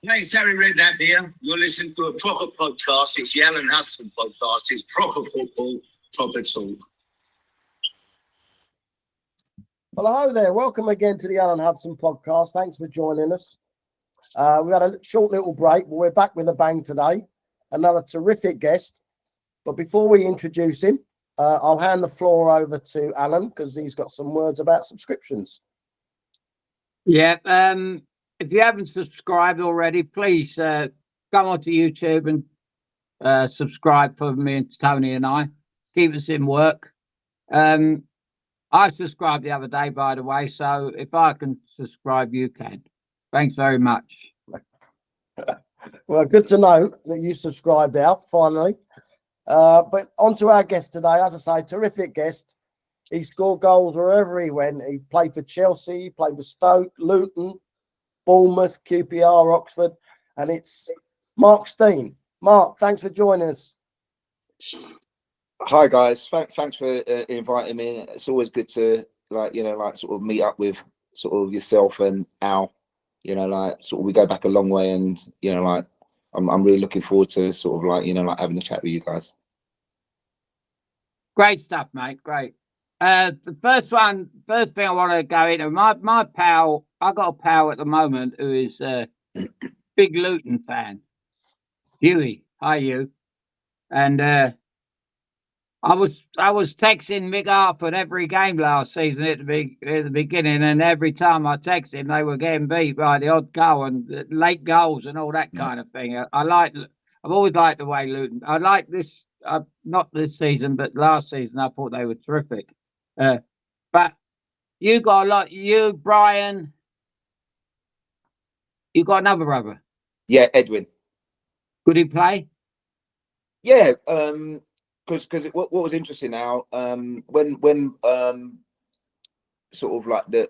Thanks, Harry Redknapp here. You're listening to a proper podcast. It's the Alan Hudson podcast. It's proper football, proper talk. Well, hello there. Welcome again to the Alan Hudson podcast. Thanks for joining us. We had a short little break, but we're back with a bang today. Another terrific guest. But before we introduce him, I'll hand the floor over to Alan because he's got some words about subscriptions. Yeah. If you haven't subscribed already, please come onto YouTube and subscribe for me and Tony and I. Keep us in work. I subscribed the other day, by the way, so if I can subscribe, you can. Thanks very much. Well, good to know that you subscribed out, finally. But on to our guest today. As I say, terrific guest. He scored goals wherever he went. He played for Chelsea, he played for Stoke, Luton, Bournemouth, QPR, Oxford, and it's Mark Stein. Mark, thanks for joining us. Hi guys, thanks for inviting me. It's always good to sort of meet up with sort of yourself and Al. We go back a long way, and I'm really looking forward to sort of having a chat with you guys. Great stuff, mate. Great. The first thing I want to go into, my pal. I got a pal at the moment who is a big Luton fan. Huey, hi Hugh, and I was texting Mick Harford every game last season at the beginning, and every time I texted him, they were getting beat by the odd goal and late goals and all that kind of thing. I've always liked the way Luton. I like this, not this season, but last season. I thought they were terrific. But you got a lot. You, Brian, you got another brother. Yeah, Edwin. Could he play? Yeah. Because what was interesting now, when sort of like the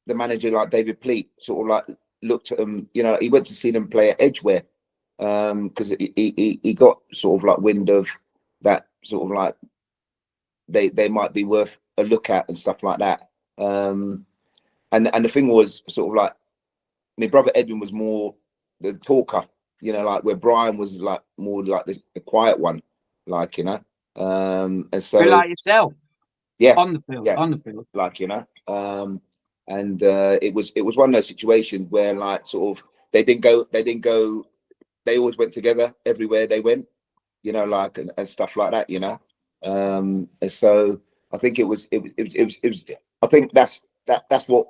manager like David Pleat sort of like looked at him, he went to see them play at Edgware, because he got sort of like wind of that, sort of like they might be worth a look at and stuff like that. And the thing was sort of like my brother Edwin was more the talker, where Brian was like more like the quiet one. And so like yourself, yeah, on the field, and it was one of those situations where like sort of they didn't go, they always went together everywhere they went, and stuff like that, and so I think it was I think that's what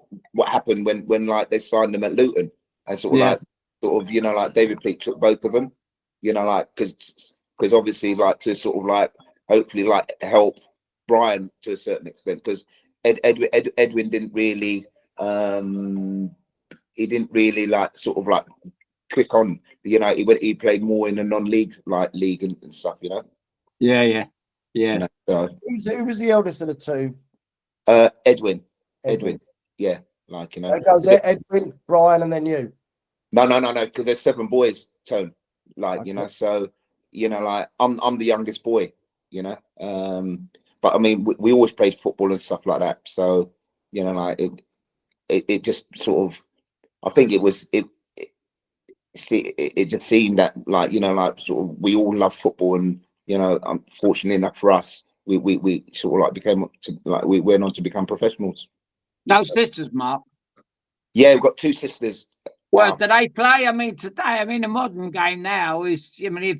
happened when like they signed them at Luton, and sort of like David Pleat took both of them, because obviously like to sort of like hopefully like help Brian to a certain extent, because Edwin didn't really he didn't really like sort of like click on, he played more in a non-league like league and stuff, yeah so Who was the eldest of the two? Edwin, yeah, It goes Edwin, Brian, and then you. No, because there's 7 boys, Tone, Okay. So like I'm the youngest boy, but I mean we always played football and stuff like that, so like it just sort of, I think it just seemed that like like sort of we all love football, and unfortunately enough for us, we sort of like became we went on to become professionals. No sisters, Mark. Yeah, we've got 2 sisters. Well, do they play? I mean, today, the modern game now is, if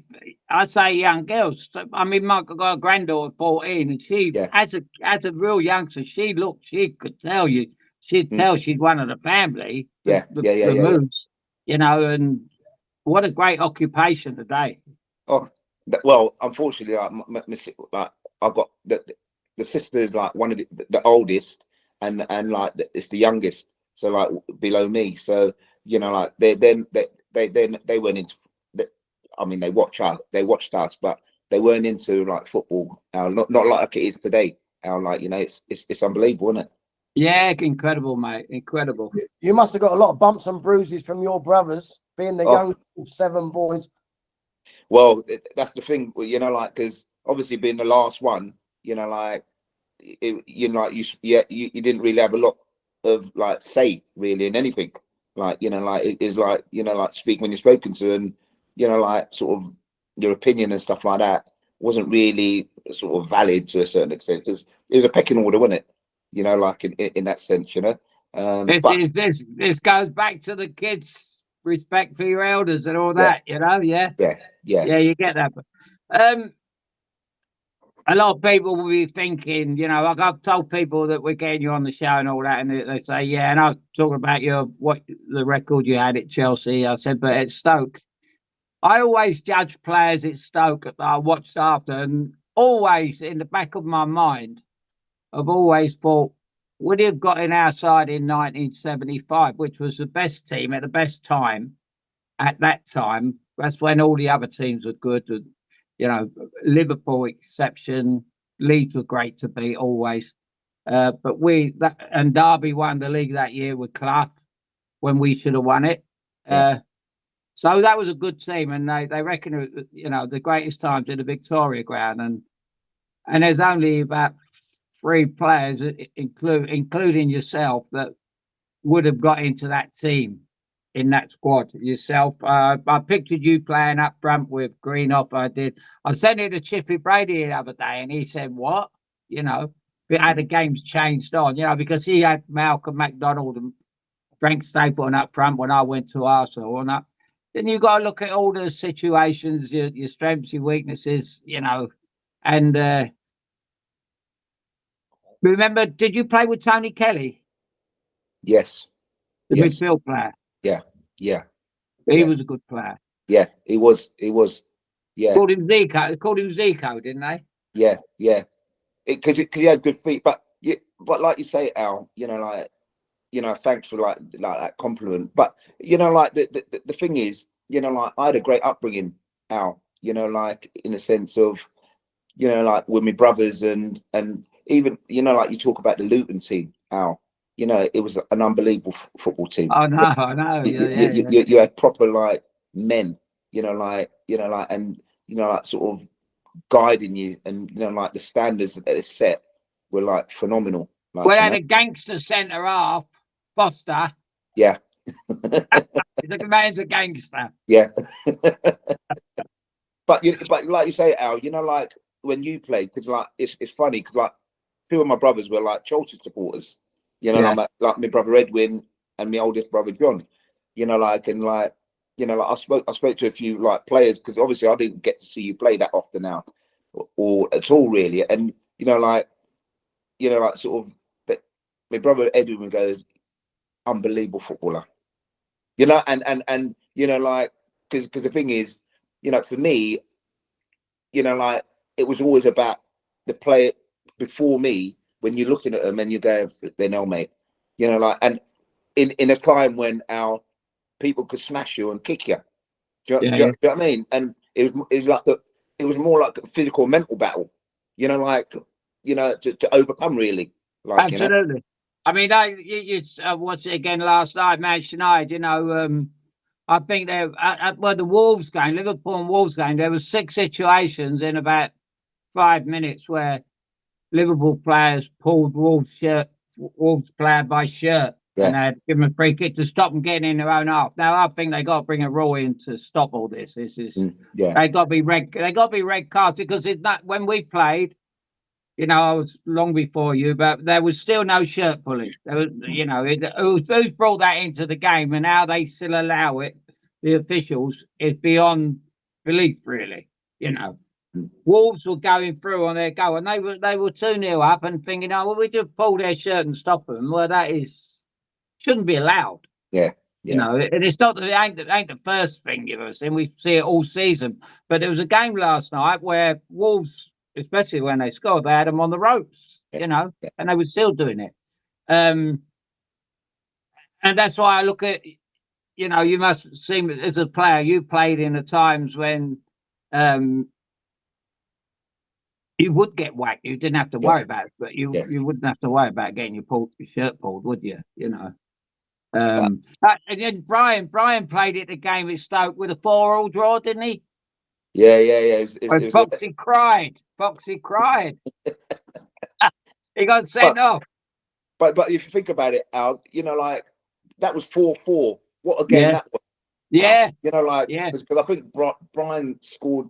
I say young girls, Mark, I've got a granddaughter, 14, and she, as a real youngster, she could tell you, she'd tell she's one of the family. The moves, and what a great occupation today. Oh, well, unfortunately, I got the sister is like one of the oldest, and like it's the youngest, so like below me, so. Like they weren't into. They watched us, but they weren't into like football. Not like it is today. It's unbelievable, isn't it? Yeah, incredible, mate. Incredible. You must have got a lot of bumps and bruises from your brothers, being the young 7 boys. Well, that's the thing, because obviously being the last one, you didn't really have a lot of like say really in anything. like, you know, like it is like, you know, like speak when you're spoken to, and, you know, like sort of your opinion and stuff like that wasn't really sort of valid to a certain extent, because it was a pecking order, wasn't it? You know, like in that sense, you know. But This goes back to the kids' respect for your elders and all yeah, that, you know. Yeah, yeah, yeah, you get that. A lot of people will be thinking, you know, like I've told people that we're getting you on the show and all that, and they say, yeah, and I was talking about the record you had at Chelsea. I said, but at Stoke, I always judge players at Stoke that I watched after, and always in the back of my mind, I've always thought, would he have got in our side in 1975, which was the best team at the best time at that time? That's when all the other teams were good. And, you know, Liverpool exception, Leeds were great to beat always. But and Derby won the league that year with Clough when we should have won it. Yeah. So that was a good team, and they reckon it, you know, the greatest times in the Victoria Ground, and there's only about 3 players, including yourself, that would have got into that team in that squad. Yourself, I pictured you playing up front with Greenhoff. I sent it to Chippy Brady the other day, and he said, "What? You know, but how the game's changed on, you know, because he had Malcolm MacDonald and Frank Stapleton up front when I went to Arsenal, and then you got to look at all the situations, your strengths, your weaknesses, you know, and." Remember, did you play with Tony Kelly, yes, the yes, midfield player? yeah, yeah, He yeah, was a good player. yeah. He was, yeah, Called him Zico. They called him Zico, didn't they? yeah, yeah. Because he had good feet, but like you say, Al, you know, like, you know, thanks for like that compliment. But you know, like the thing is, you know, like I had a great upbringing, Al. You know, like in a sense of, you know, like with my brothers and even, you know, like you talk about the Luton team, Al. You know, it was an unbelievable football team. Oh no, I know. Yeah. You had proper like men, you know, like, and, you know, like sort of guiding you, and, you know, like the standards that they set were like phenomenal. Like, Well, you had know, a gangster centre half, Foster. yeah, He's a man's a gangster. yeah. But like you say, Al, you know, like when you played, because like it's funny because like 2 of my brothers were like Chelsea supporters, you know, Yeah. like my brother Edwin and my oldest brother John, you know, like, and like, you know, like I spoke to a few like players, because obviously I didn't get to see you play that often now, or at all really, and you know, like sort of, but my brother Edwin goes, unbelievable footballer, you know, and you know, like, because the thing is, you know, for me, you know, like it was always about the player before me. When you're looking at them and you're going, they know, mate, you know, like, and in a time when our people could smash you and kick you, do you know what I mean? And it was like it was more like a physical, mental battle, you know, like, you know, to overcome, really, like, you know. Absolutely. I mean, you watched it again last night, Manchester United. You know, I think they the Wolves game, Liverpool and Wolves game, there were 6 situations in about 5 minutes where Liverpool players pulled Wolves player by shirt, and Yeah, they'd give him a free kick to stop them getting in their own half. Now I think they got to bring a rule in to stop all this. This is yeah, they got to be red. They got to be red cards, because it's not when we played. You know, I was long before you, but there was still no shirt pulling. There was, you know, who's brought that into the game, and how they still allow it, the officials, is beyond belief, really. You know, Wolves were going through on their goal, and they were 2-0 up, and thinking, oh, well, we just pull their shirt and stop them. Well, that shouldn't be allowed. yeah, You yeah, know, and it's not that it ain't the first thing you've ever seen. We see it all season. But there was a game last night where Wolves, especially when they scored, they had them on the ropes, you know, yeah, and they were still doing it. And that's why I look at, you know, you must seem, as a player, you played in the times when you would get whacked. You didn't have to worry about it, but you wouldn't have to worry about getting your shirt pulled, would you? You know. And then Brian played it the game at Stoke with a 4-4 draw, didn't he? yeah. It was Foxy cried. He got sent off. But if you think about it, Al, you know, like that was 4-4 what a game Yeah. that was. Yeah, You know, like, yeah, because I think Brian scored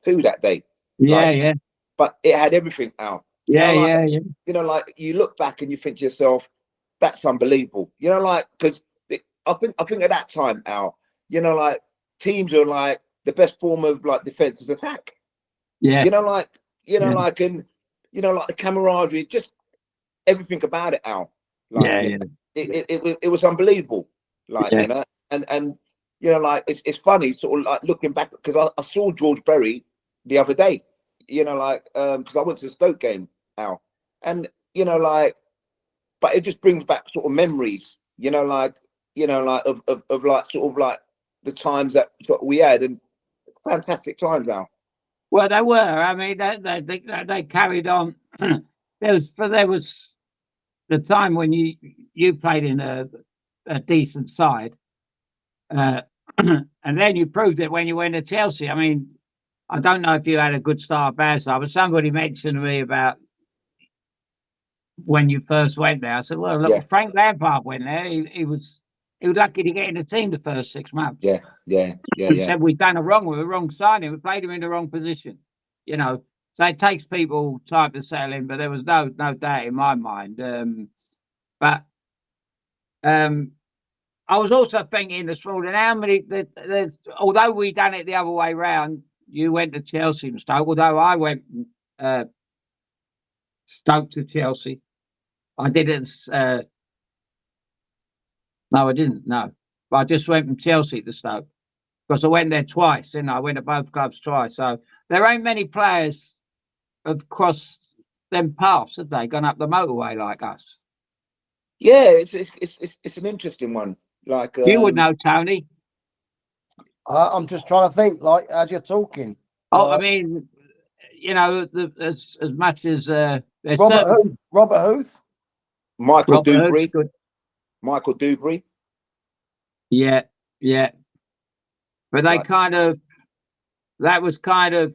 2 that day. yeah, Like, yeah, but it had everything out. You yeah, know, like, yeah, yeah. you know, like you look back and you think to yourself, that's unbelievable. You know, like, because I think at that time, Al, you know, like teams are like the best form of like defensive attack. Yeah, You know, like, yeah, like, and you know, like the camaraderie, just everything about it, Al. Like, yeah, you yeah, know, it was unbelievable. Like, yeah. you know, and you know, like it's funny, sort of like looking back, because I saw George Berry the other day. You know, like because I went to the Stoke game, Al, and you know, like, but it just brings back sort of memories. You know, like of like sort of like the times that sort of we had, and fantastic times, Al. Well, they were. I mean, they carried on. There was the time when you played in a decent side, uh, and then you proved it when you went to Chelsea. I mean, I don't know if you had a good start or bad start, but somebody mentioned to me about when you first went there. I said, "Well, Yeah, look, Frank Lampard went there. He was lucky to get in the team the first 6 months." yeah, He said we've done it wrong with a wrong signing. We played him in the wrong position. You know, so it takes people time to settle in, but there was no doubt in my mind. But I was also thinking this morning how many although we done it the other way round, you went to Chelsea and Stoke, although I went uh, Stoke to Chelsea. I didn't no, I didn't, no. But I just went from Chelsea to Stoke. Because I went there twice, didn't I? I went to both clubs twice. So there ain't many players have crossed them paths, have they? Gone up the motorway like us. yeah. It's an interesting one. Like, You would know, Tony. I'm just trying to think, like, as you're talking. Oh, I mean, you know, as much as there's Robert Huth. Michael Robert Hood's Dewberry. good. Michael Dewberry. Yeah, yeah. But they Right. that was kind of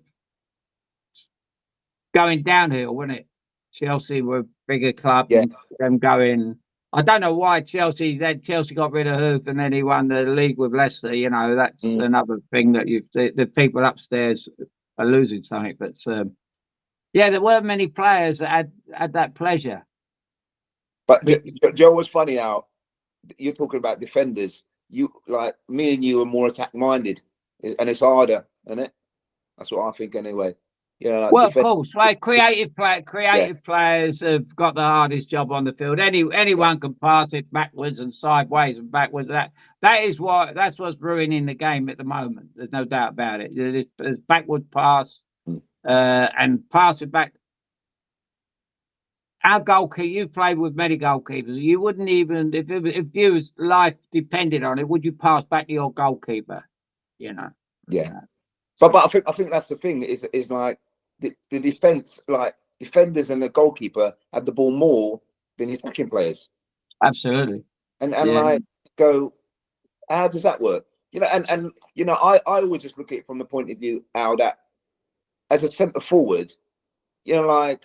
going downhill, wasn't it? Chelsea were a bigger club, Yeah. and them going. I don't know why Chelsea got rid of Hoof and then he won the league with Leicester. You know, that's another thing that the people upstairs are losing something. But yeah, there weren't many players that had that pleasure. But Joe was funny out. You're talking about defenders. You like me and you are more attack minded, and it's harder, isn't it? That's what I think anyway. Yeah, like Well, of course, like creative players have got the hardest job on the field. Anyone can pass it backwards and sideways and backwards. That's what's ruining the game at the moment. There's no doubt about it. There's backward pass and pass it back. Our goalkeeper, you played with many goalkeepers. You wouldn't even if your life depended on it, would you pass back to your goalkeeper? You know. Yeah. But I think that's the thing is like the defense, like defenders and the goalkeeper have the ball more than your attacking players. Absolutely. And like go, how does that work? You know, and you know, I always just look at it from the point of view how that as a centre forward, you know, like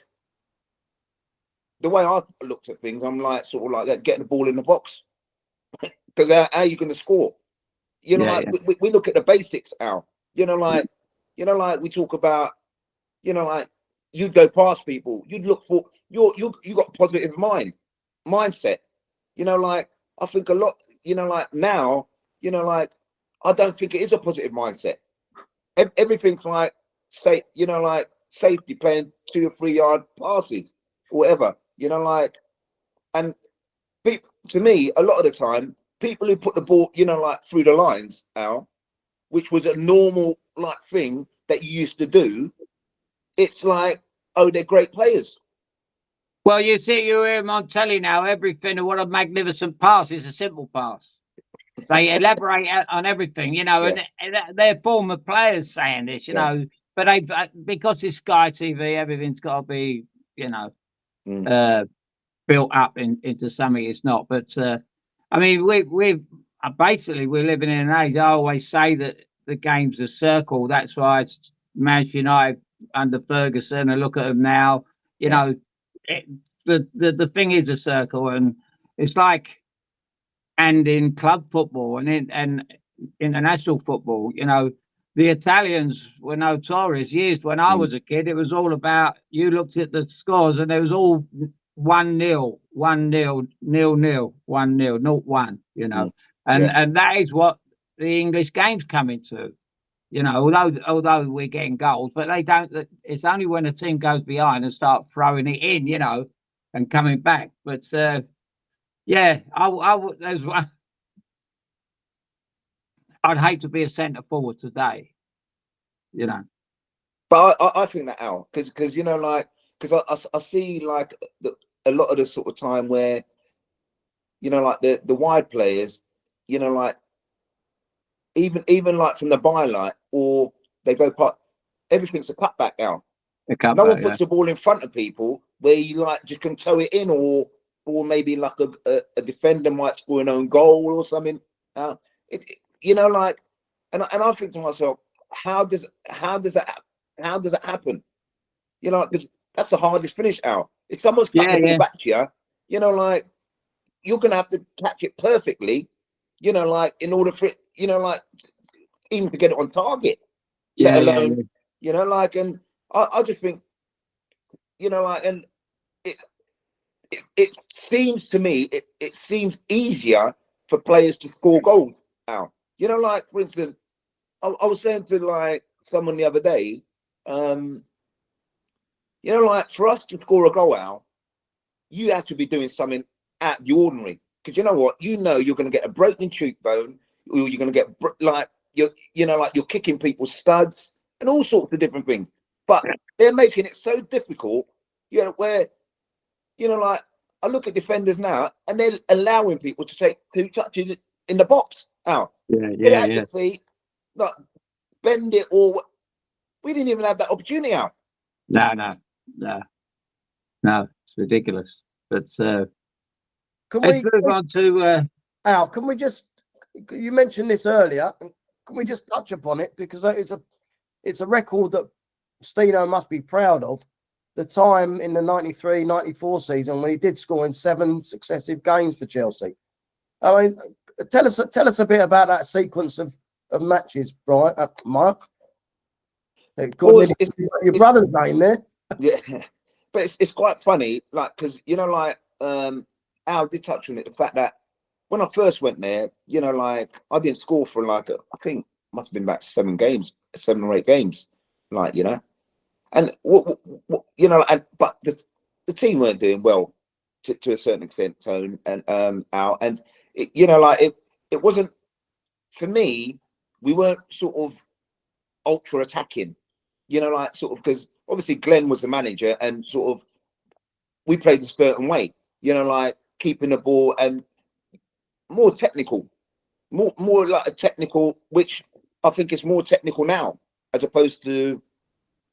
the way I looked at things, I'm like sort of like that, getting the ball in the box. Because how are you going to score? You know, we look at the basics, Al. You know, like we talk about, you know, like you'd go past people, you'd look for you got positive mindset. You know, like I think a lot, you know, like now, you know, like I don't think it is a positive mindset. Everything's like you know, like safety, playing 2 or 3 yard passes or whatever, you know, like, and people, to me, a lot of the time, people who put the ball, you know, like through the lines, Al, which was a normal like thing that you used to do, it's like, oh, they're great players. Well, you see, you hear him on telly now. Everything, what a magnificent pass is a simple pass. They elaborate on everything, you know, and they're former players saying this, you know. But because it's Sky TV, everything's got to be, you know, built up into something it's not. But I mean, we're living in an age. I always say that the game's a circle. That's why it's Manchester United under Ferguson. And look at them now. You know, the thing is a circle, and it's like and in club football and international football, you know, the Italians were notorious. Years when I was a kid, it was all about, you looked at the scores and it was all 1-0, 1-0, 0-0, 1-0, 0-1, you know. And that is what the English game's coming to. You know, although we're getting goals, but they don't. It's only when a team goes behind and start throwing it in, you know, and coming back. But yeah, I would. There's one. I'd hate to be a centre forward today, you know. But I think that, Al, because you know, like, because I see like a lot of the sort of time where, you know, like the wide players, you know, like even like from the byline, or they go part, everything's a cutback, Al. No one puts the ball in front of people where you like just can toe it in, or maybe like a defender might score an own goal or something. You know, like, and I think to myself, how does that happen? You know, because that's the hardest finish, Al. If someone's cut the ball back to you, you know, like, you're gonna have to catch it perfectly, you know, like, in order for it, you know, like, even to get it on target. Let alone, you know, like, and I just think, you know, like, and it seems to me it seems easier for players to score goals, Al. You know, like, for instance, I was saying to like someone the other day, you know, like, for us to score a goal, Al, you have to be doing something out of the ordinary. Because you know what? You know you're going to get a broken cheekbone, or you're going to get like, you know, like, you're kicking people's studs and all sorts of different things. But they're making it so difficult, you know, where, you know, like, I look at defenders now and they're allowing people to take 2 touches in the box. Out. Get it at your feet, like, bend it, or we didn't even have that opportunity, Out. No, it's ridiculous. But can let's move on to Al, can we just, you mentioned this earlier, can we just touch upon it, because it's a record that Stino must be proud of, the time in the 93-94 season when he did score in 7 successive games for Chelsea. I mean, tell us a bit about that sequence of matches, right, Mark? Well, your brother's name there. Yeah, but it's quite funny, like, because, you know, like, Al did touch on it, the fact that when I first went there, you know, like, I didn't score for like I think must have been about 7 or 8 games, like, you know, and what you know, and but the team weren't doing well to a certain extent, Tone and Al, and it, you know, like, it wasn't, for me, we weren't sort of ultra attacking, you know, like, sort of, because obviously Glenn was the manager and sort of we played a certain way, you know, like, keeping the ball and more technical, more like a technical, which I think is more technical now as opposed to,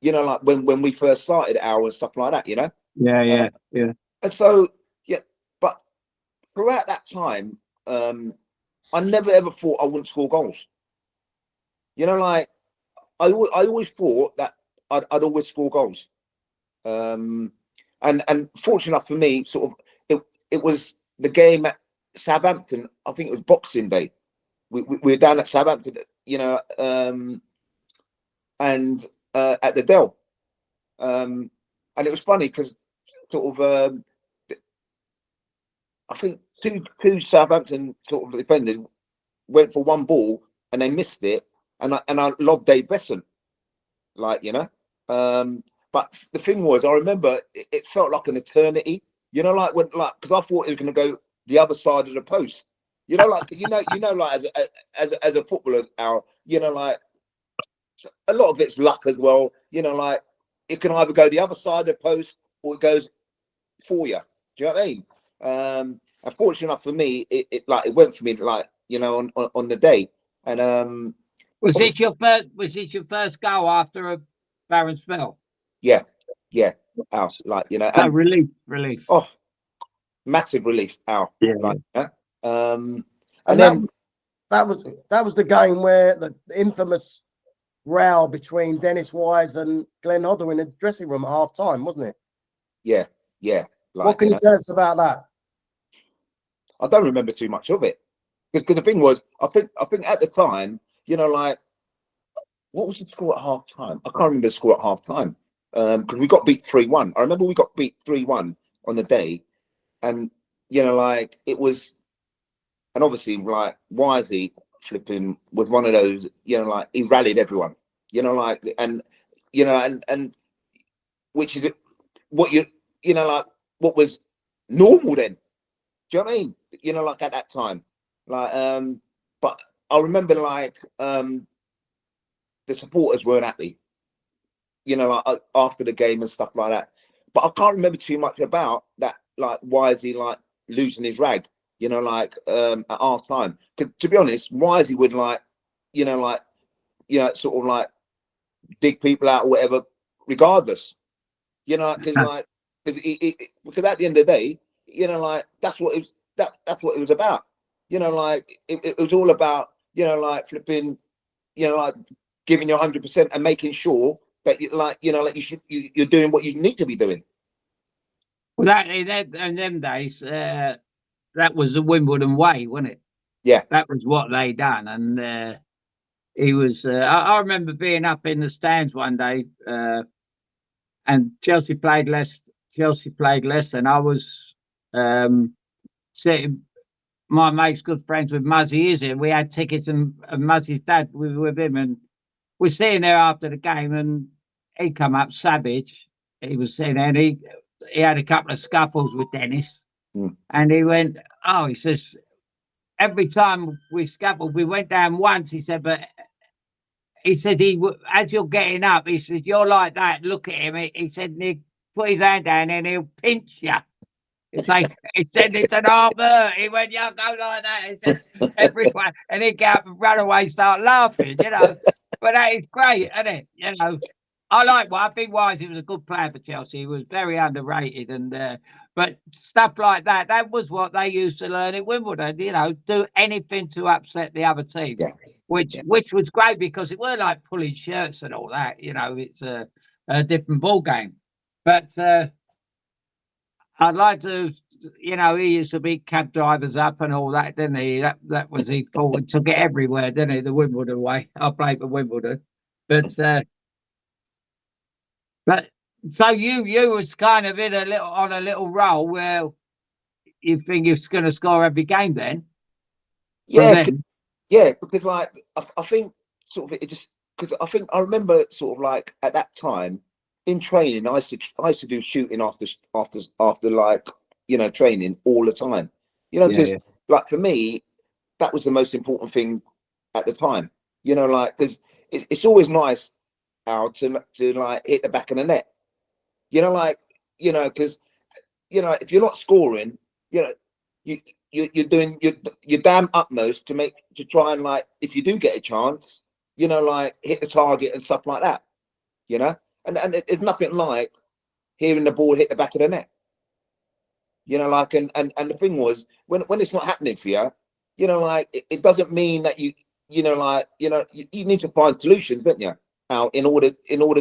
you know, like when we first started Al and stuff like that, you know. Yeah. And so, yeah, but throughout that time, I never ever thought I wouldn't score goals. You know, like, I always thought that I'd always score goals. And fortunate enough for me, sort of, it was the game at Southampton. I think it was Boxing Day. We were down at Southampton, you know, and at the Dell. And it was funny because sort of, I think two Southampton sort of defenders went for one ball and they missed it, and I lobbed Dave Besson, like, you know. But the thing was, I remember it felt like an eternity, you know, like, when, like, because I thought it was going to go the other side of the post, you know, like, you know, like, as a footballer, Al, you know, like, a lot of it's luck as well, you know, like, it can either go the other side of the post or it goes for you. Do you know what I mean? Unfortunately enough for me, it went for me, like, you know, on the day. And was it your first goal after a barren spell? Yeah, Al, like, you know, and relief. Oh, massive relief, Al. Yeah. Like, and then that was the game where the infamous row between Dennis Wise and Glenn Hoddle in the dressing room at half time, wasn't it? Yeah. Like, what can you tell us about that? I don't remember too much of it. Because the thing was, I think at the time, you know, like, what was the score at half time? I can't remember the score at half time. Because we got beat 3-1. I remember we got beat 3-1 on the day, and you know, like it was, and obviously, like Wisey flipping was one of those, you know, like he rallied everyone, you know, like, and you know, and which is what you know, like what was normal then. Do you know what I mean? You know, like at that time, like, but I remember like the supporters weren't happy, you know, like after the game and stuff like that. But I can't remember too much about that. Like, why is he like losing his rag? You know, like at half time. Because to be honest, why is he would like, you know, sort of like dig people out or whatever, regardless. You know, because like because at the end of the day, you know, like that's what it was. That's what it was about. You know, like it was all about, you know, like flipping, you know, like giving you 100% and making sure that you like, you know, like you're doing what you need to be doing. Well, that in them days, that was the Wimbledon way, wasn't it? Yeah, that was what they done, and he was. I remember being up in the stands one day, and Chelsea played less. And I was sitting. My mate's good friends with Muzzy Izzy, and we had tickets, and Muzzy's dad was with him, and we're sitting there after the game, and he come up savage. He was sitting there, and he had a couple of scuffles with Dennis, and he went, "Oh," he says, "every time we scuffled, we went down once." He said, "But." He said, as you're getting up, he said, "You're like that. Look at him." He said, "Nick, put his hand down and he'll pinch you." It's like, he said, "It's an armor." He went, "Yeah, go like that." He said, "Everyone," and he'd get up and run away, start laughing, you know. But that is great, isn't it? You know, I think Wise, he was a good player for Chelsea. He was very underrated, and but stuff like that, that was what they used to learn at Wimbledon. You know, do anything to upset the other team. Yeah. Which was great because it weren't like pulling shirts and all that. You know, it's a different ball game. But I'd like to, you know, he used to beat cab drivers up and all that, didn't he? That was he forward, took it everywhere, didn't he? The Wimbledon way. I played for Wimbledon, but so you was kind of on a little roll where you think you're going to score every game then. Yeah. Yeah, because like I think sort of it just because I think I remember sort of like at that time in training I used to do shooting after like, you know, training all the time, you know, because like for me that was the most important thing at the time, you know, like because it's always nice Al to like hit the back of the net, you know, like, you know, because, you know, if you're not scoring, you know, you're doing your damn utmost to try and like, if you do get a chance, you know, like hit the target and stuff like that, you know, and there's nothing like hearing the ball hit the back of the net, you know, like, and the thing was when it's not happening for you, you know, like it doesn't mean that you know, like, you know, you need to find solutions, don't you, out in order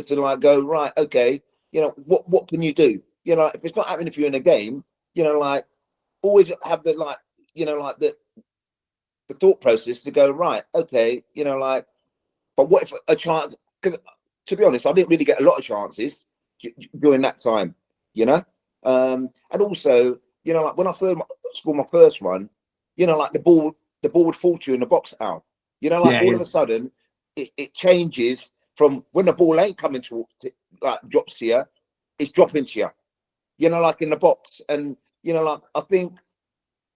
to like go right, okay, you know, what can you do, you know, if it's not happening for you in a game, you know, like always have the like, you know, like the thought process to go right, okay, you know, like, but what if a chance? Because to be honest, I didn't really get a lot of chances during that time, you know, and also, you know, like when I first scored my first one, you know, like the ball would fall to you in the box out, you know, like all of a sudden it changes from when the ball ain't coming to like drops to you, it's dropping to you, you know, like in the box. And you know, like I think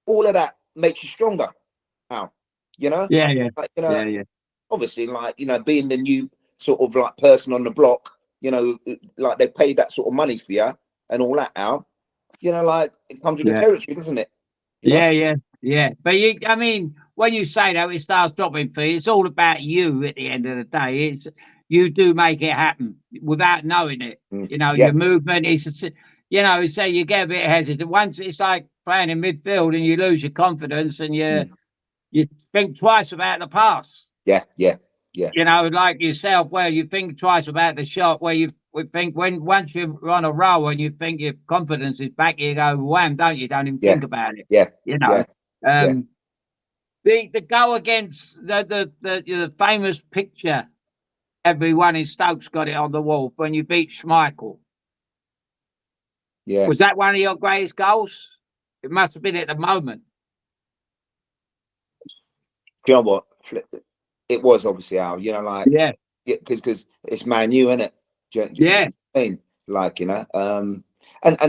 all of that makes you stronger now, you know? Like, you know, obviously, like, you know, being the new sort of like person on the block, you know, like they paid that sort of money for you and all that out, you know, like it comes with the territory, doesn't it? You know? Yeah. But I mean, when you say that it starts dropping for you, it's all about you at the end of the day. You do make it happen without knowing it. You know, your movement is, you know, say you get a bit hesitant. Once it's like playing in midfield and you lose your confidence and you think twice about the pass. Yeah. You know, like yourself, where you think twice about the shot, where you would think once you're on a roll and you think your confidence is back, you go wham, don't you? Don't even think about it. Yeah. You know. The goal against the famous picture, everyone in Stoke's got it on the wall when you beat Schmeichel. Yeah. Was that one of your greatest goals? It must have been at the moment. Do you know what? It was obviously Al. You know, like Yeah, because it's Man U, isn't it? yeah, I mean, like and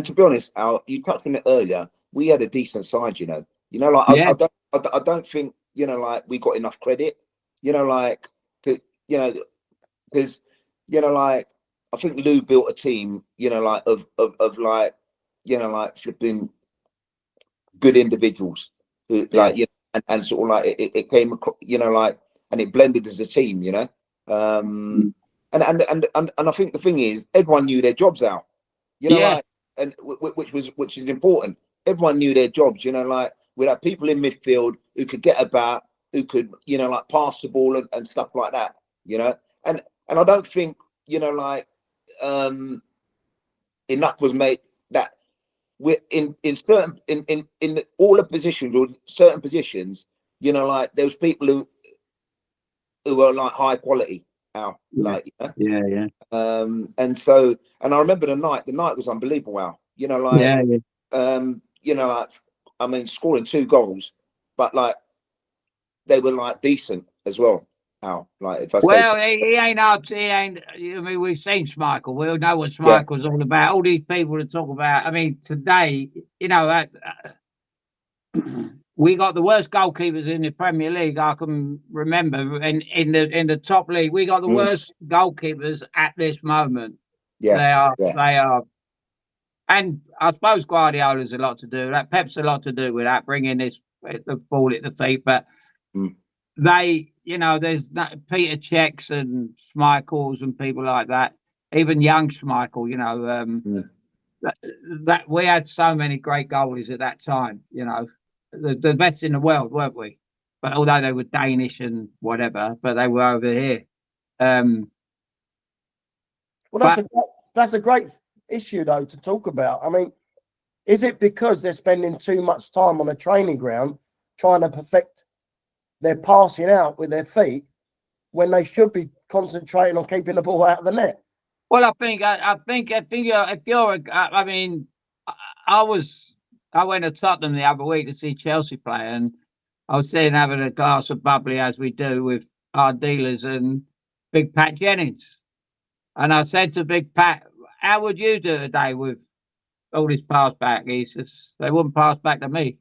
to be honest, Al, you touched on it earlier. We had a decent side, you know. Like yeah. I don't think like we got enough credit. Like because like I think Lou built a team, like of like like flipping good individuals who Yeah. like and sort of like it came across, like, and it blended as a team, Mm. and I think the thing is everyone knew their jobs out, Yeah. like, and which is important. Everyone knew their jobs, like we had people in midfield who could get about, who could like pass the ball and stuff like that, and I don't think like enough was made that we're in certain in all the positions or certain positions, like there was people who were like high quality Al, like Yeah. and so and I remember the night was unbelievable Al, like Yeah. like I mean scoring 2 goals, but like they were like decent as well Al, like if I say Well, so. he ain't up. He ain't. I mean, we've seen Schmeichel. We all know what Yeah, Schmeichel's all about. All these people that talk about. I mean, today, we got the worst goalkeepers in the Premier League I can remember. In the top league, we got the worst goalkeepers at this moment. yeah, They are. yeah. They are. And I suppose Guardiola's a lot to do with that. Pep's a lot to do with that, bringing the ball at the feet. But they, there's Peter Cechs and Schmeichels and people like that. Even young Schmeichel, that we had so many great goalies at that time. The best in the world, weren't we? But although they were Danish and whatever, but they were over here. Well, that's a great issue though to talk about. I mean, is it because they're spending too much time on a training ground trying to perfect their passing out with their feet when they should be concentrating on keeping the ball out of the net? Well, I think if you're, I mean, I went to Tottenham the other week to see Chelsea play, and I was sitting having a glass of bubbly as we do with our dealers and Big Pat Jennings, and I said to Big Pat, "How would you do today with all this pass back?" He says, "They wouldn't pass back to me.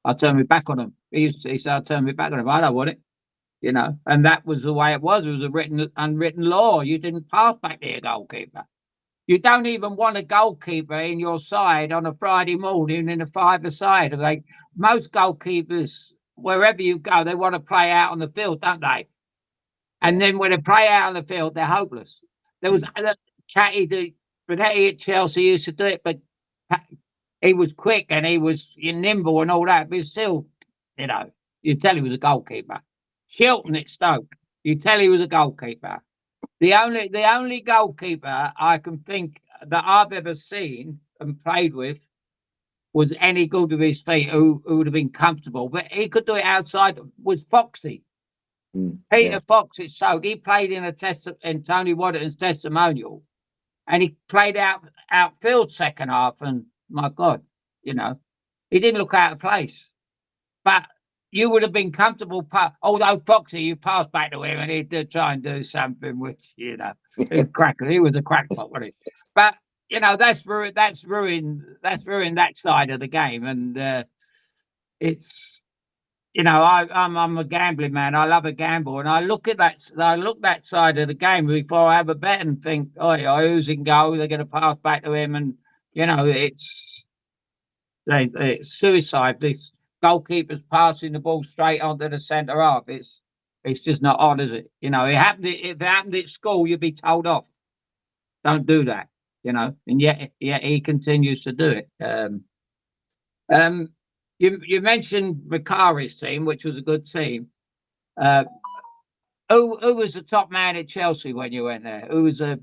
I turn my back on them." He said, "I turn my back on them. I don't want it." And that was the way it was. It was a unwritten law. You didn't pass back to your goalkeeper. You don't even want a goalkeeper in your side on a Friday morning in a 5-a-side. Like most goalkeepers, wherever you go, they want to play out on the field, don't they? And then when they play out on the field, they're hopeless. There was Benetti at Chelsea used to do it, but he was quick and he was nimble and all that. But still, you tell he was a goalkeeper. Shilton at Stoke, you tell he was a goalkeeper. The only goalkeeper I can think that I've ever seen and played with was any good with his feet who would have been comfortable, but he could do it outside. Was Foxy. Peter Fox at Stoke. He played in Tony Waddington's testimonial, and he played outfield second half. And my God, he didn't look out of place, but you would have been comfortable. Although Foxy, you passed back to him and he'd try and do something, which, he was a crackpot, wasn't he? But, that's ruined that side of the game. And it's, I'm a gambling man. I love a gamble. And I look that side of the game before I have a bet and think, who's in goal? They're going to pass back to him. And, it's suicide. This goalkeeper's passing the ball straight onto the centre half. It's just not on, is it? If it happened at school, you'd be told off. Don't do that. And yet he continues to do it. You mentioned Macari's team, which was a good team. Who was the top man at Chelsea when you went there? Who was the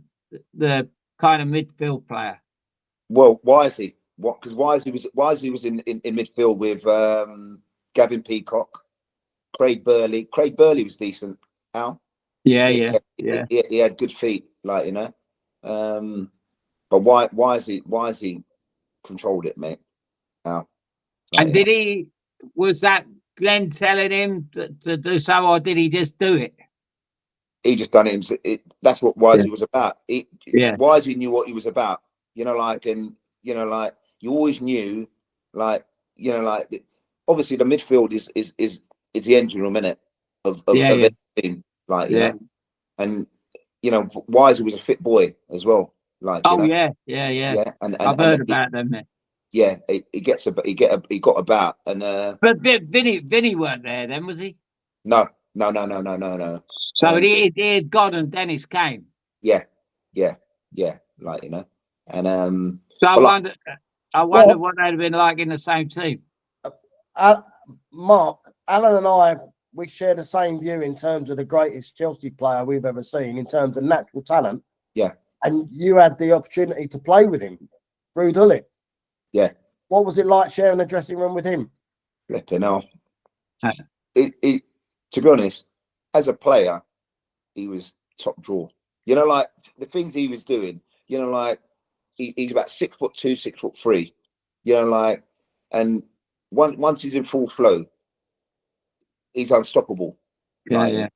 kind of midfield player? Well, Wisey. Because Wisey was in midfield with Gavin Peacock. Craig Burley. Craig Burley was decent. Al. Yeah, He, yeah. he had good feet, like, you know. But why is he controlled it, mate? Al. Like, And was that Glenn telling him to do so, or did he just do it? he just done it. That's what Wisey was about. Yeah. Wisey knew what he was about, you know, like, and you know, like, you always knew, like, you know, like, obviously the midfield is the engine room, innit, of any team, like, you know, and you know, Wisey was a fit boy as well, like, you know, yeah. and I've heard about them. Yeah, he got about, and But Vinny weren't there then, was he? no. So he had gone and Dennis came. Yeah, like, you know, and So I wonder Well, what they'd have been like in the same team. Mark, Alan and I, we share the same view in terms of the greatest Chelsea player we've ever seen in terms of natural talent. Yeah. And you had the opportunity to play with him, Ruud Gullit. Yeah. What was it like sharing the dressing room with him? You know, to be honest, as a player, he was top draw. You know, like the things he was doing, you know, like he's about 6'2", 6'3", you know, like, and once he's in full flow, he's unstoppable. Yeah.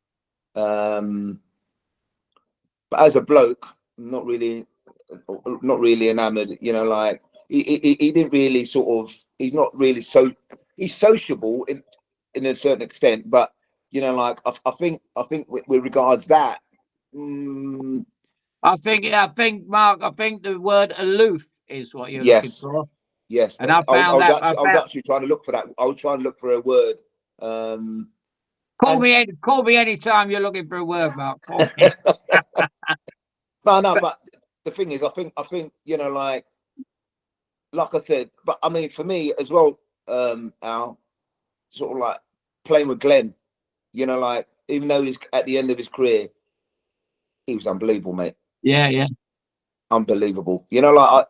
But as a bloke, not really enamored, you know, like he didn't really sort of, he's not really he's sociable in a certain extent, but you know, like I think with regards that, I think Mark, the word aloof is what you're looking for. Yes, and I was actually trying to look for that. I was trying to look for a word. Call me anytime you're looking for a word, Mark. No, but the thing is, I think you know, like I said, but I mean, for me as well, Al, sort of like playing with Glenn, you know, like even though he's at the end of his career, he was unbelievable, mate. Yeah. Unbelievable. You know, like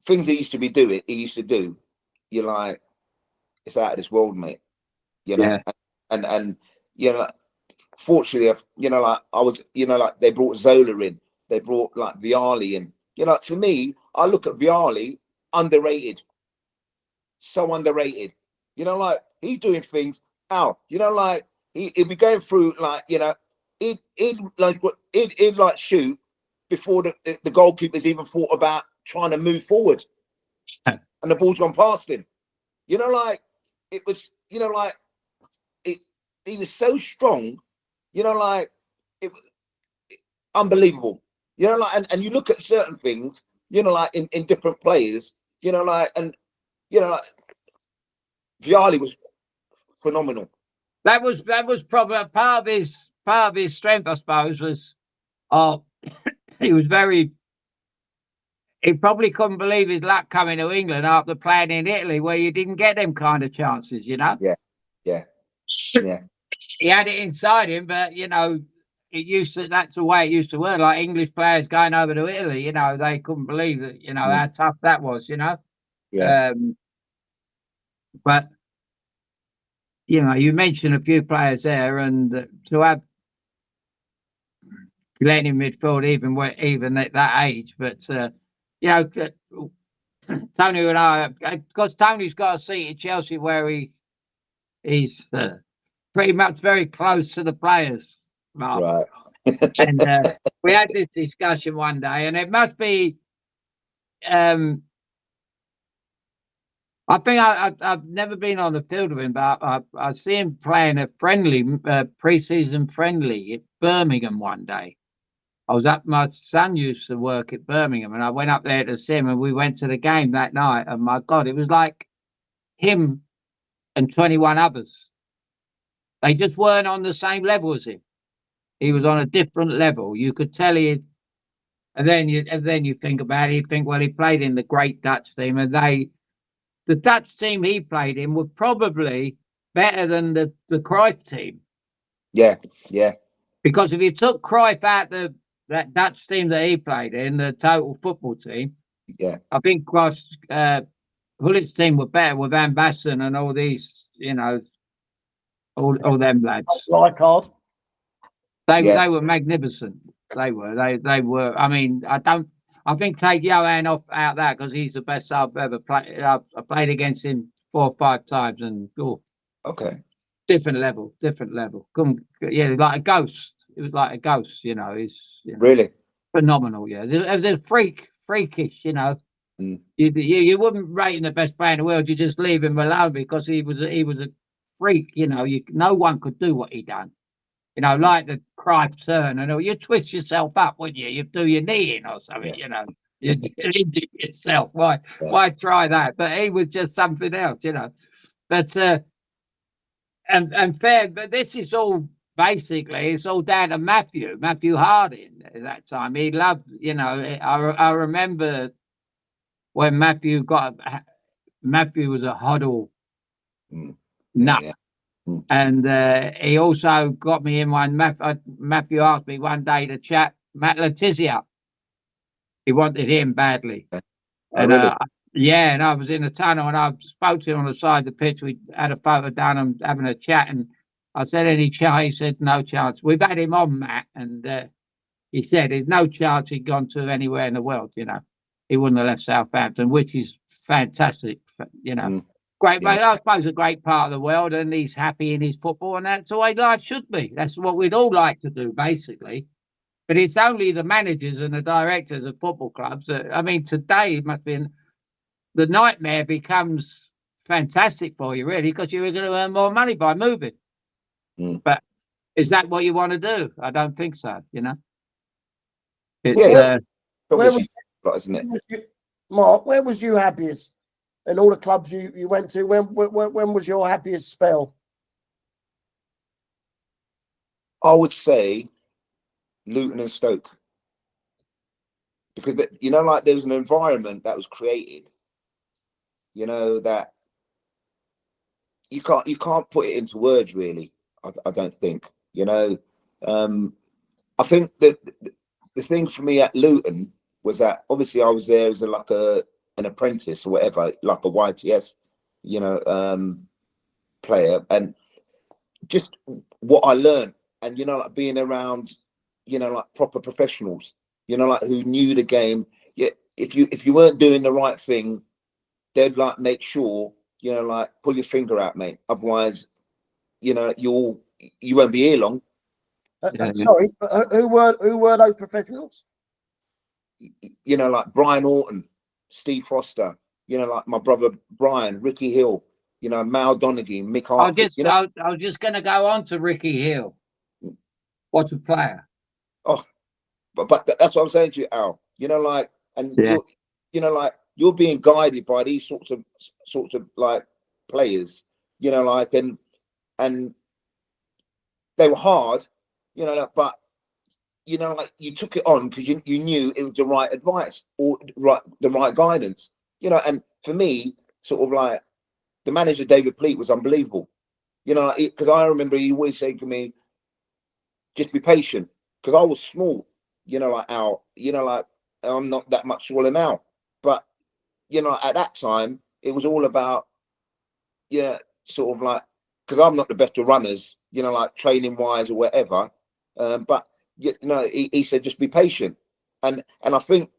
things he used to do. You're like, it's out of this world, mate. You know, and you know, like, fortunately, you know, like I was, you know, like they brought Zola in, they brought like Vialli in. You know, like, for me, I look at Vialli, underrated, so underrated. You know, like he's doing things. You know, like he'd be going through, like, you know, he'd like shoot before the goalkeepers even thought about trying to move forward, and the ball's gone past him. You know, like it was, you know, like he was so strong, you know, like it was unbelievable. You know, like, and you look at certain things, you know, like in different players, you know, like, and you know, like Vialli was phenomenal. That was probably part of his strength, I suppose, was he was very. He probably couldn't believe his luck coming to England after playing in Italy, where you didn't get them kind of chances, you know. Yeah. He had it inside him, but you know, that's the way it used to work. Like English players going over to Italy, you know, they couldn't believe it, you know, how tough that was, you know. Yeah. But you know, you mentioned a few players there, and to have Glenn in midfield, even at that age, but you know, Tony and I, because Tony's got a seat at Chelsea where he's pretty much very close to the players, Mark. Right. And we had this discussion one day, and it must be. I think I've never been on the field with him, but I see him playing a friendly, pre-season friendly at Birmingham one day. I was up. My son used to work at Birmingham, and I went up there to see him, and we went to the game that night. And my God, it was like him and 21 others. They just weren't on the same level as him. He was on a different level. You could tell he. And then you think about it. You think, well, he played in the great Dutch team, and the Dutch team he played in were probably better than the Cruyff team. Yeah. Because if you took Cruyff out that Dutch team that he played in, the total football team, I think Gullit's team were better with Van Basten and all these, you know, all them lads. Rijkaard. They were magnificent. They were. I mean, I think take Johan out that because he's the best I've ever played. I played against him 4 or 5 times, and Okay. different level. Yeah, like a ghost. It was like a ghost. He's Really? phenomenal. Yeah, it was a freakish. You wouldn't rate him the best player in the world. You just leave him alone because he was a freak. No one could do what he done. Like the Cruyff turn, and you twist yourself up, wouldn't you? You do your knee in or something. You injure yourself. Why try that? But he was just something else. But and fair. But this is all basically it's all down to Matthew Harding at that time. He loved. I remember when Matthew was a huddle nut. Yeah. And he also got me in one. Matthew asked me one day to chat Matt Letizia. He wanted him badly. And really? and I was in the tunnel and I spoke to him on the side of the pitch. We had a photo done and having a chat. And I said, any chance? He said, no chance. We've had him on, Matt. And he said, there's no chance he'd gone to anywhere in the world. He wouldn't have left Southampton, which is fantastic. Great, mate. I suppose a great part of the world, and he's happy in his football, and that's the way life should be. That's what we'd all like to do, basically. But it's only the managers and the directors of football clubs that, today it must be the nightmare becomes fantastic for you, really, because you're going to earn more money by moving. But is that what you want to do? I don't think so. It's, isn't it? Mark, where was you happiest? And all the clubs you went to, when was your happiest spell? I would say Luton and Stoke, because like there was an environment that was created, that you can't put it into words really. I don't think. I think that the thing for me at Luton was that obviously I was there as an apprentice or whatever, like a YTS, player, and just what I learned, and like being around, like proper professionals, like who knew the game. Yeah, if you weren't doing the right thing, they'd like make sure, like pull your finger out, mate. Otherwise, you won't be here long. Sorry, but who were those professionals? Like Brian Orton, Steve Foster, like my brother Brian, Ricky Hill, Mal Donaghy, Mick Hartford. I was just going to go on to Ricky Hill. What a player! Oh, but that's what I'm saying to you, Al. You're being guided by these sorts of like players, and they were hard, but like you took it on because you knew it was the right advice or the right guidance, and for me, sort of like the manager David Pleat was unbelievable, because I remember he always said to me, just be patient, because I was small, like Al, like I'm not that much smaller now, but at that time it was all about, sort of like, because I'm not the best of runners, like training wise or whatever, but he said just be patient, and I think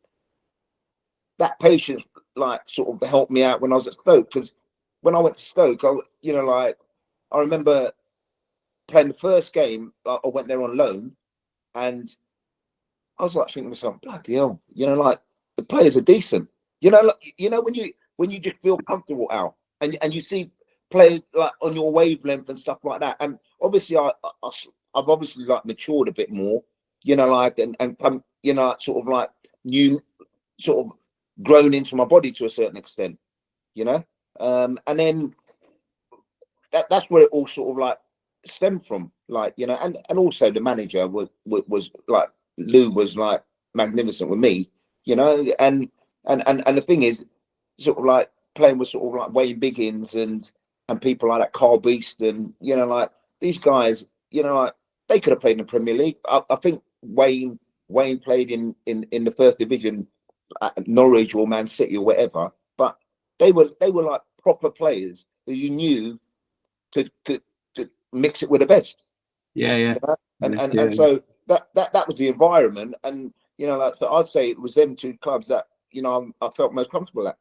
that patience like sort of helped me out when I was at Stoke, because when I went to Stoke, I remember playing the first game. I went there on loan, and I was like thinking to myself, bloody hell, like the players are decent, when you just feel comfortable, Al, and you see players like on your wavelength and stuff like that, and obviously I've obviously like matured a bit more, like and sort of like new, sort of grown into my body to a certain extent, and then that's where it all sort of like stemmed from, like, and also the manager was like, Lou was like magnificent with me, and the thing is, sort of like playing with sort of like Wayne Biggins and people like that, Carl Beeston, like these guys, like they could have played in the Premier League. I think Wayne played in the first division at Norwich or Man City or whatever, but they were like proper players who you knew could mix it with the best. Yeah, yeah. You know? And Yeah. so that was the environment, and you know, like, so I'd say it was them two clubs that, you know, I felt most comfortable at.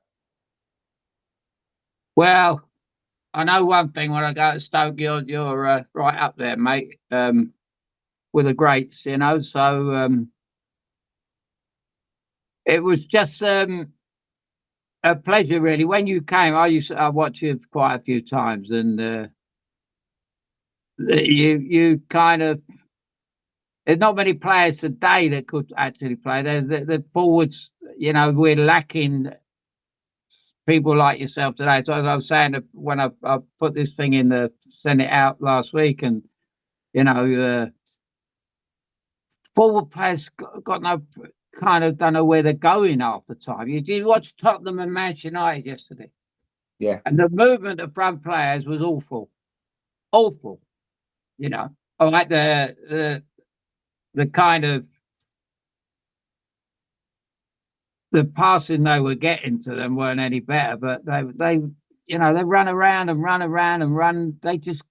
Well, I know one thing, when I go to Stoke, you're right up there, mate, with the greats, you know. So it was just a pleasure, really. When you came, I watched you quite a few times, and you kind of, there's not many players today that could actually play. The forwards, you know, we're lacking people like yourself today. So as I was saying, when I put this thing sent it out last week, and you know, forward players got no, kind of don't know where they're going half the time. You watch Tottenham and Manchester United yesterday, Yeah. and the movement of front players was awful. You know, I like the kind of the passing they were getting to them weren't any better, but they you know, they run around and run. They just,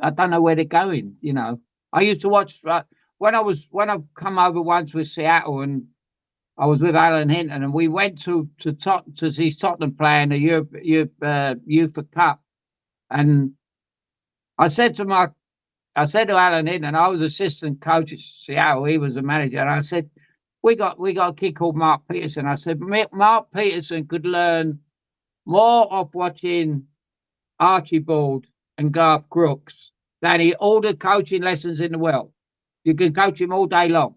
I don't know where they're going. You know, I used to watch when I've come over once with Seattle, and I was with Alan Hinton, and we went to see Tottenham playing the UEFA Cup, and I said to Alan Hinton, I was assistant coach at Seattle, he was the manager, and I said, we got a kid called Mark Peterson. I said, Mark Peterson could learn more of watching Archibald and Garth Crooks than all the coaching lessons in the world. You can coach him all day long.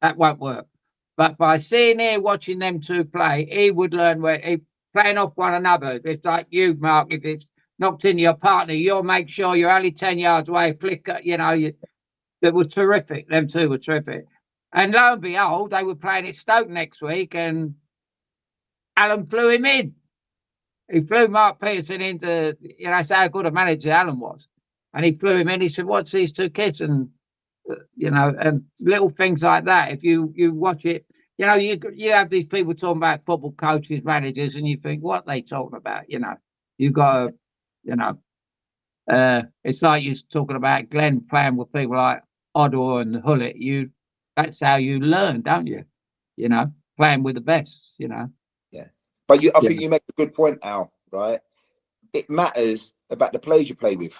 That won't work. But by seeing here, watching them two play, he would learn playing off one another. It's like you, Mark, if it's knocked into your partner, you'll make sure you're only 10 yards away, flicker, you know. They were terrific. Them two were terrific. And lo and behold, they were playing at Stoke next week, and Alan flew him in. He flew Mark Peterson into, you know, that's how good a manager Alan was. And he flew him in. He said, "What's these two kids?" And, you know, and little things like that. If you watch it, you know, you have these people talking about football coaches, managers, and you think, what are they talking about? You know, you got to, you know, it's like you're talking about Glenn playing with people like Oddle and Hullett. That's how you learn, don't you? You know, playing with the best, you know. Yeah. But I think you make a good point, Al, right? It matters about the players you play with.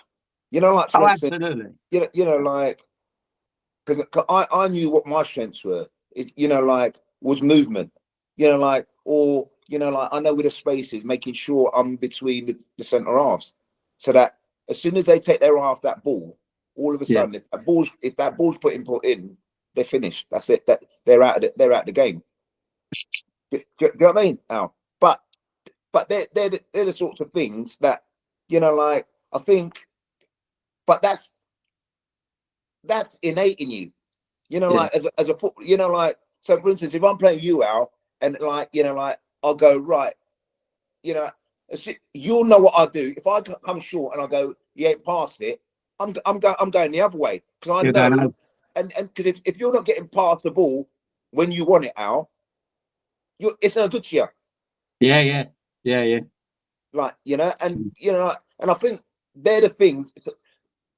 You know, like, for instance, absolutely. You know, like, because I knew what my strengths were. You know, like, was movement. You know, like, or, you know, like, I know with the spaces, making sure I'm between the centre halves, so that as soon as they take their eye off that ball, all of a sudden, if that ball's put in, they're finished. That's it. That they're out of the game. Do you know what I mean? Al? But they're the sorts of things that, you know, like, I think, but that's innate in you. You know, like, as a football, you know, like, so for instance, if I'm playing you, Al, and, like, you know, like, I'll go right, you know, you'll know what I do. If I come short and I go, you ain't past it, I'm going the other way, because I know. And because if you're not getting past the ball when you want it, Al, it's no good to you. Yeah. Like, you know, and you know, like, and I think they're the things.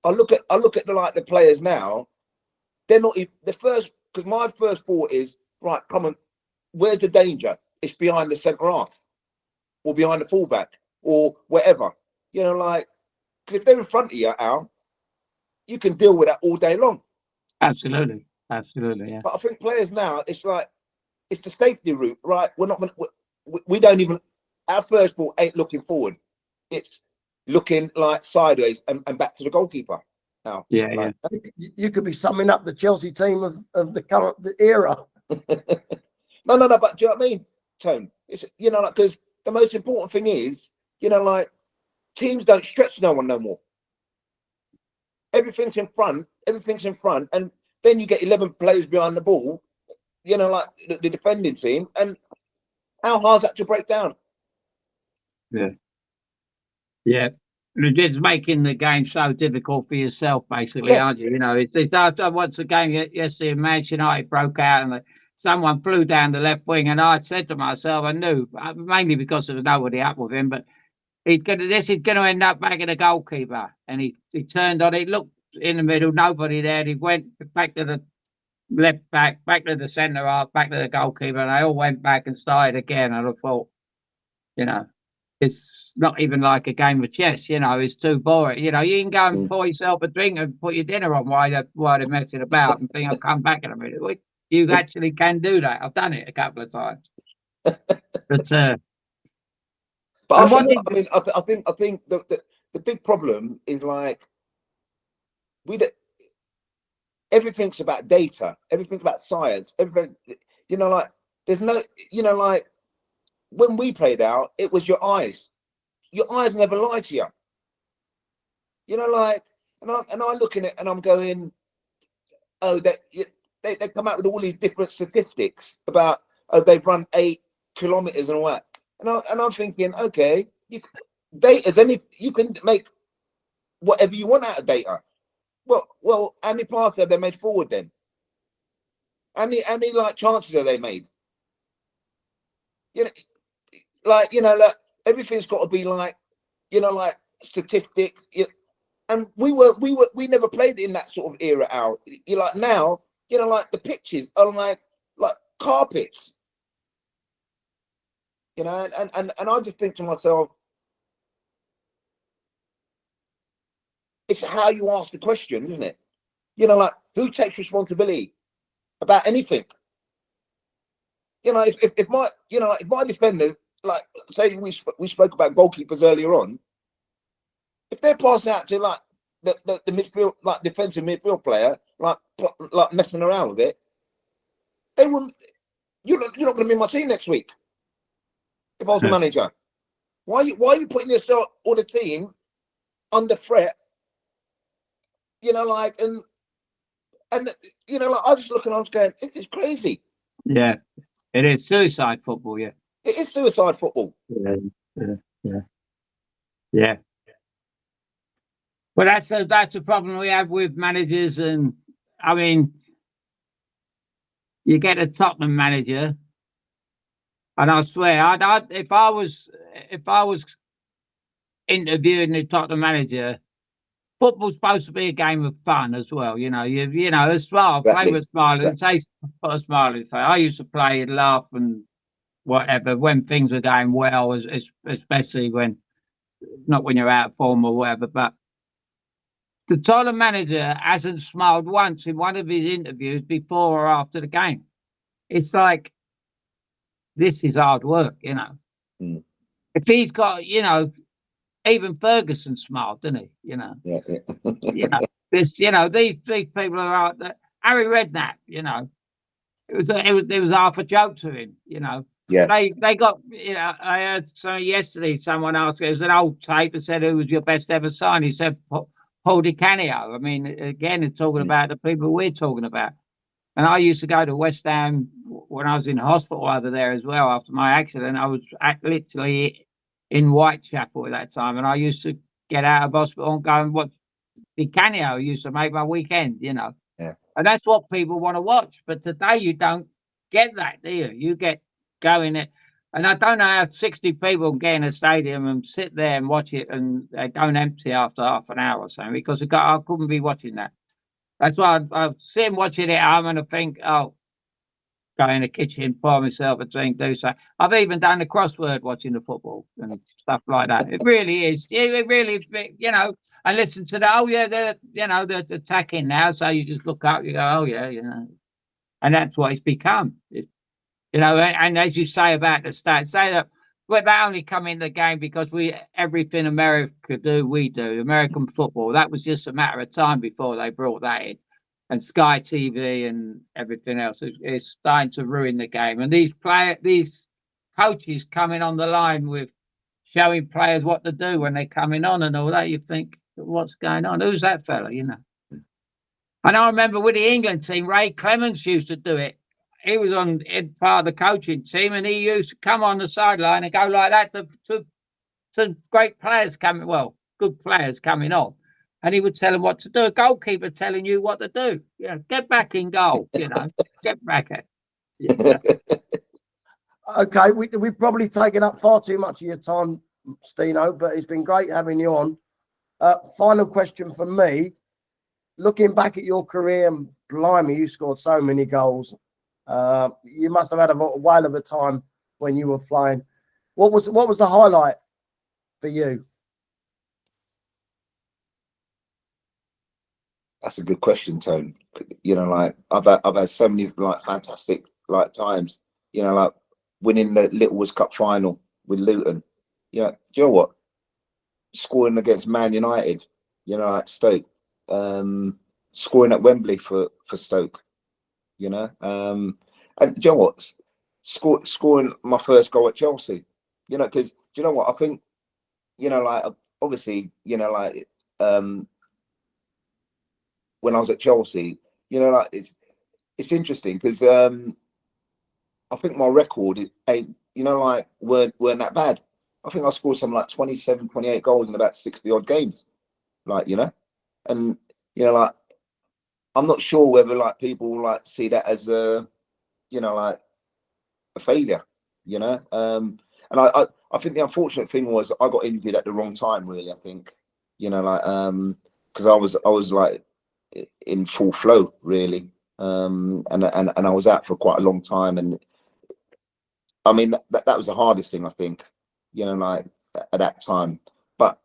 I look at the players now. They're not the first, because my first thought is, right, come on, where's the danger? It's behind the centre half, or behind the fullback, or whatever. You know, like, because if they're in front of you, Al, you can deal with that all day long. Absolutely, yeah. But I think players now, it's like, it's the safety route, right? We don't even, our first ball ain't looking forward. It's looking like sideways and back to the goalkeeper now. Yeah. You could be summing up the Chelsea team of the current era. No, but do you know what I mean, Tone? It's, you know, like, because the most important thing is, you know, like, teams don't stretch no one no more. Everything's in front, and then you get 11 players behind the ball, you know, like the defending team, and how hard's that to break down? Yeah. It's making the game so difficult for yourself, basically, aren't you? You know, it's after once the game yesterday, Manchester United broke out, and someone flew down the left wing, and I said to myself, I knew, mainly because there was nobody up with him, but This is gonna end up back at the goalkeeper. And he turned on it, looked in the middle, nobody there. And he went back to the left back to the centre half, back to the goalkeeper, and they all went back and started again. And I thought, it's not even like a game of chess, it's too boring. You can go and pour yourself a drink and put your dinner on while they're messing about and think I'll come back in a minute. You actually can do that. I've done it a couple of times. But I think the big problem is like everything's about data, everything's about science, everything. Like there's no, like when we played out, it was your eyes. Your eyes never lie to you. Like, and I look in it and I'm going, oh, they come out with all these different statistics about they've run 8 kilometers and all that. And I'm thinking, okay, you can make whatever you want out of data. Well, how many passes have they made forward then? How many like chances have they made? Like everything's got to be like, like statistics. And we never played in that sort of era out. Like now, like the pitches are like carpets. And I just think to myself, it's how you ask the question, isn't it? Like who takes responsibility about anything? If my defenders, like say we spoke about goalkeepers earlier on, if they're passing out to like the midfield, like defensive midfield player, like messing around with it, they wouldn't. You're not going to be in my team next week. If I was the manager, why are you putting yourself or the team under threat? Like and like I just look and I'm just going, it's crazy. Yeah, it is suicide football. Yeah, it is suicide football. Yeah. Well, that's a problem we have with managers, and I mean, you get a Tottenham manager. And I swear, if I was interviewing the Tottenham manager, football's supposed to be a game of fun as well. A smile, play with a smile, and put a smile in the face. I used to play and laugh and whatever when things were going well, especially not when you're out of form or whatever. But the Tottenham manager hasn't smiled once in one of his interviews before or after the game. It's like, this is hard work, If he's got, even Ferguson smiled, didn't he? Yeah. These people are out there. Harry Redknapp, it was half a joke to him, Yeah. They got, I heard yesterday someone asked, it was an old tape that said who was your best ever sign. He said Paul Di Canio. I mean, again, it's talking about the people we're talking about. And I used to go to West Ham when I was in hospital over there as well after my accident. I was literally in Whitechapel at that time. And I used to get out of hospital and go and watch the Canio used to make my weekend, Yeah. And that's what people want to watch. But today you don't get that, do you? You get going there. And I don't know how 60 people can get in a stadium and sit there and watch it and they don't empty after half an hour or something because I couldn't be watching that. That's why I see him watching it at home and I think, oh, go in the kitchen, pour myself a drink, do so. I've even done the crossword watching the football and stuff like that. It really is. It really is, and listen to they're attacking now. So you just look up, you go, oh, yeah, And that's what it's become. And as you say about the stats, say that, well, they only come in the game because everything America do, we do. American football, that was just a matter of time before they brought that in. And Sky TV and everything else is starting to ruin the game. And these coaches coming on the line with showing players what to do when they're coming on and all that, you think, what's going on? Who's that fella, And I remember with the England team, Ray Clemence used to do it. He was in part of the coaching team, and he used to come on the sideline and go like that to great players good players coming on, and he would tell them what to do. A goalkeeper telling you what to do. Get back in goal. Get back at. Okay, we've probably taken up far too much of your time Stino, but it's been great having you on. Final question for me. Looking back at your career, blimey, you scored so many goals. You must have had a while of a time when you were playing. What was the highlight for you? That's a good question, Tone. You know, like I've had so many like fantastic like times. You know, like winning the Littlewoods Cup final with Luton. You know, do you know what? Scoring against Man United. You know, like Stoke. Scoring at Wembley for Stoke. You know, and do you know what? Scoring my first goal at Chelsea. You know, because do you know what? I think, you know, like obviously, you know, like when I was at Chelsea, you know, like it's interesting because I think my record ain't, you know, like weren't that bad. I think I scored something like 27, 28 goals in about 60 odd games, like, you know, and you know, like I'm not sure whether like people like see that as a, you know, like a failure, you know, and I think the unfortunate thing was I got injured at the wrong time, really. I think, you know, like because I was like in full flow, really, and I was out for quite a long time, and I mean that was the hardest thing, I think, you know, like at that time. But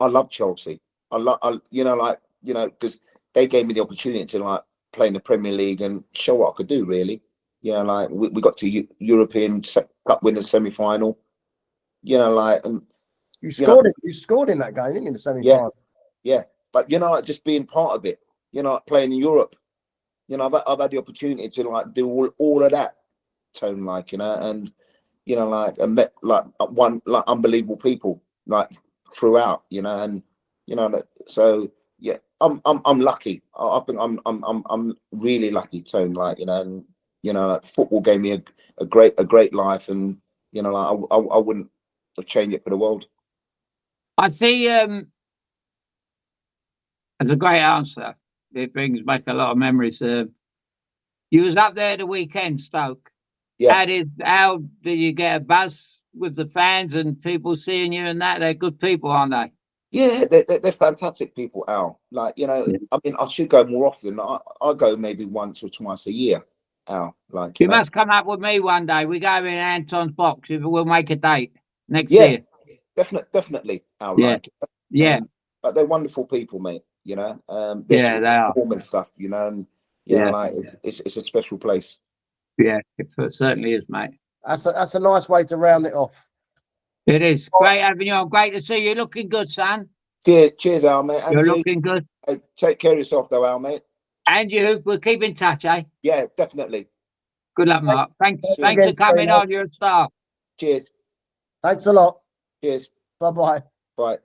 I love Chelsea. You know, like, you know, because they gave me the opportunity to like play in the Premier League and show what I could do, really. You know, like we got to European Cup winners semi-final. You know, like, and You scored it. You scored in that game, didn't you, in the semi-final? Yeah. But you know, like just being part of it. You know, like playing in Europe. You know, I've had the opportunity to like do all of that, Tone, like, you know, and you know, like I met like unbelievable people like throughout, you know, and you know, so yeah, I'm lucky. I think I'm really lucky, Tone, like, you know, and you know, like, football gave me a great life, and you know, like I wouldn't change it for the world. I see. That's a great answer. It brings back a lot of memories. You was up there the weekend, Stoke. Yeah. How did you get a buzz with the fans and people seeing you and that? They're good people, aren't they? Yeah, they're fantastic people, Al. Like, you know, I mean, I should go more often. I go maybe once or twice a year, Al. Like, You know. must come up with me one day. We go in Anton's box. We'll make a date next Yeah, year. definitely, Al. Yeah. Like, Yeah. But they're wonderful people, mate. You know, Yeah, they are. warm and stuff. You know, and you know, like it's a special place. Yeah, it certainly is, mate. That's a nice way to round it off. It is great having you on. Great to see you. Looking good, son. Yeah, cheers, Al, mate. And You're you, looking good. take care of yourself, though, Al, mate. And you, we'll keep in touch, eh? Yeah, definitely. Good luck, Mark. Thanks Thanks for coming again, on. You're a star. Cheers. Thanks a lot. Cheers. Bye-bye. Bye.